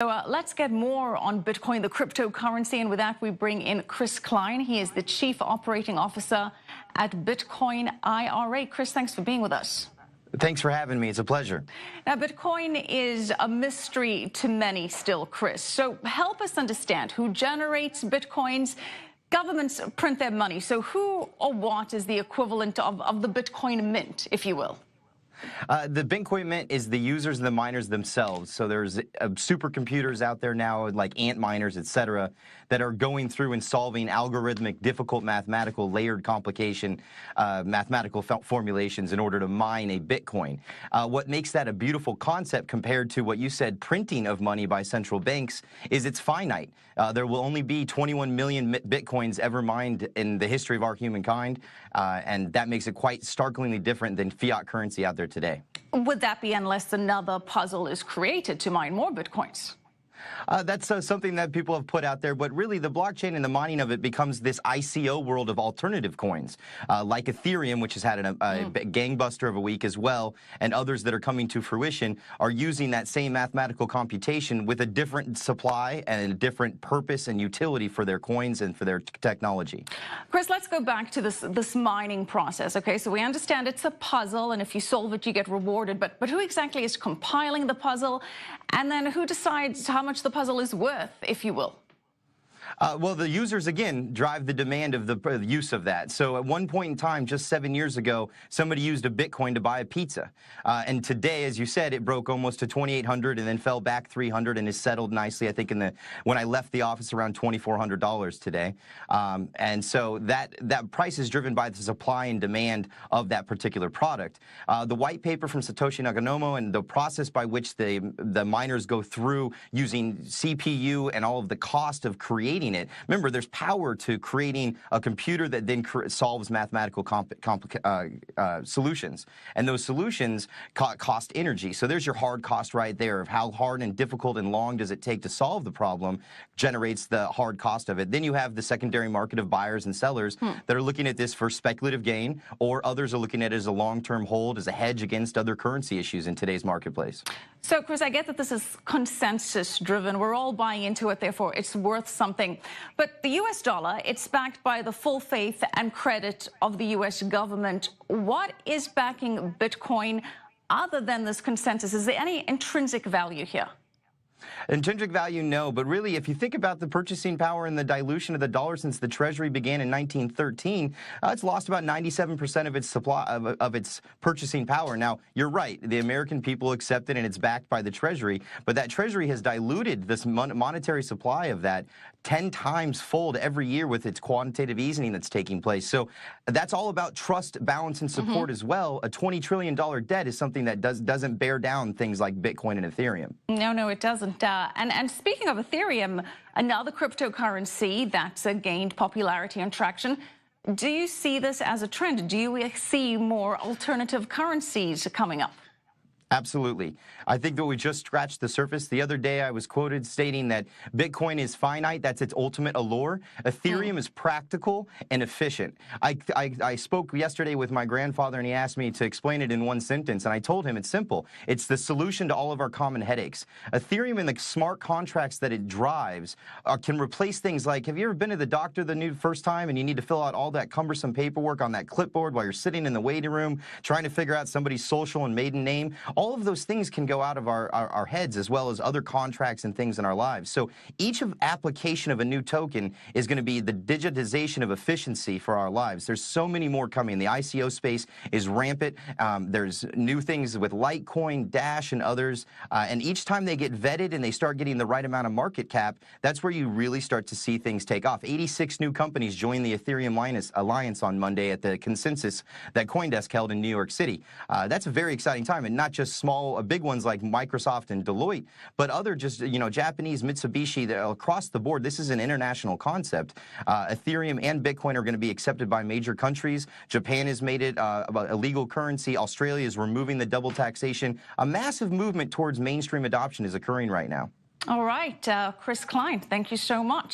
So let's get more on Bitcoin, the cryptocurrency, and with that we bring in Chris Kline. He is the Chief Operating Officer at BitcoinIRA. Chris, thanks for being with us. Thanks for having me. It's a pleasure. Now, Bitcoin is a mystery to many still, Chris. So help us understand who generates Bitcoins. Governments print their money. So who or what is the equivalent of the Bitcoin mint, if you will? The Bitcoin Mint is the users and the miners themselves. So there's supercomputers out there now, like ant miners, etc., that are going through and solving algorithmic, difficult mathematical, layered complication, mathematical formulations in order to mine a Bitcoin. What makes that a beautiful concept compared to what you said, printing of money by central banks, is it's finite. There will only be 21 million Bitcoins ever mined in the history of our humankind, and that makes it quite starkly different than fiat currency out there today. Would that be unless another puzzle is created to mine more Bitcoins? That's something that people have put out there, but really the blockchain and the mining of it becomes this ICO world of alternative coins, like Ethereum, which has had a gangbuster of a week as well, and others that are coming to fruition are using that same mathematical computation with a different supply and a different purpose and utility for their coins and for their technology. Chris, let's go back to this mining process. Okay, so we understand it's a puzzle, and if you solve it, you get rewarded. But who exactly is compiling the puzzle, and then who decides how much the puzzle is worth, if you will? Well, the users, again, drive the demand of the use of that. So at one point in time, just 7 years ago, somebody used a Bitcoin to buy a pizza. And today, as you said, it broke almost to 2,800 and then fell back 300 and is settled nicely, I think, when I left the office, around $2,400 today. And so that price is driven by the supply and demand of that particular product. The white paper from Satoshi Nakamoto and the process by which the miners go through using CPU and all of the cost of creating it. Remember, there's power to creating a computer that then solves mathematical solutions. And those solutions cost energy. So there's your hard cost right there of how hard and difficult and long does it take to solve the problem, generates the hard cost of it. Then you have the secondary market of buyers and sellers that are looking at this for speculative gain, or others are looking at it as a long-term hold, as a hedge against other currency issues in today's marketplace. So, Chris, I get that this is consensus-driven. We're all buying into it, therefore it's worth something. But the U.S. dollar, it's backed by the full faith and credit of the U.S. government. What is backing Bitcoin other than this consensus? Is there any intrinsic value here? Intrinsic value, no. But really, if you think about the purchasing power and the dilution of the dollar since the Treasury began in 1913, it's lost about 97% of its supply of its purchasing power. Now, you're right. The American people accept it, and it's backed by the Treasury. But that Treasury has diluted this monetary supply of that 10 times fold every year with its quantitative easing that's taking place. So that's all about trust, balance, and support as well. A $20 trillion debt is something that doesn't bear down things like Bitcoin and Ethereum. No, it doesn't. And speaking of Ethereum, another cryptocurrency that's gained popularity and traction, do you see this as a trend? Do you see more alternative currencies coming up? Absolutely. I think that we just scratched the surface. The other day I was quoted stating that Bitcoin is finite. That's its ultimate allure. Ethereum is practical and efficient. I spoke yesterday with my grandfather, and he asked me to explain it in one sentence, and I told him it's simple. It's the solution to all of our common headaches. Ethereum and the smart contracts that it drives can replace things like, have you ever been to the doctor the first time and you need to fill out all that cumbersome paperwork on that clipboard while you're sitting in the waiting room trying to figure out somebody's social and maiden name? All of those things can go out of our heads, as well as other contracts and things in our lives. So each application of a new token is going to be the digitization of efficiency for our lives. There's so many more coming. The ICO space is rampant. There's new things with Litecoin, Dash, and others. And each time they get vetted and they start getting the right amount of market cap, that's where you really start to see things take off. 86 new companies joined the Ethereum Alliance on Monday at the consensus that CoinDesk held in New York City. That's a very exciting time, and not just small, big ones like Microsoft and Deloitte, but other just, Japanese, Mitsubishi, across the board. This is an international concept. Ethereum and Bitcoin are going to be accepted by major countries. Japan has made it a legal currency. Australia is removing the double taxation. A massive movement towards mainstream adoption is occurring right now. All right, Chris Kline, thank you so much.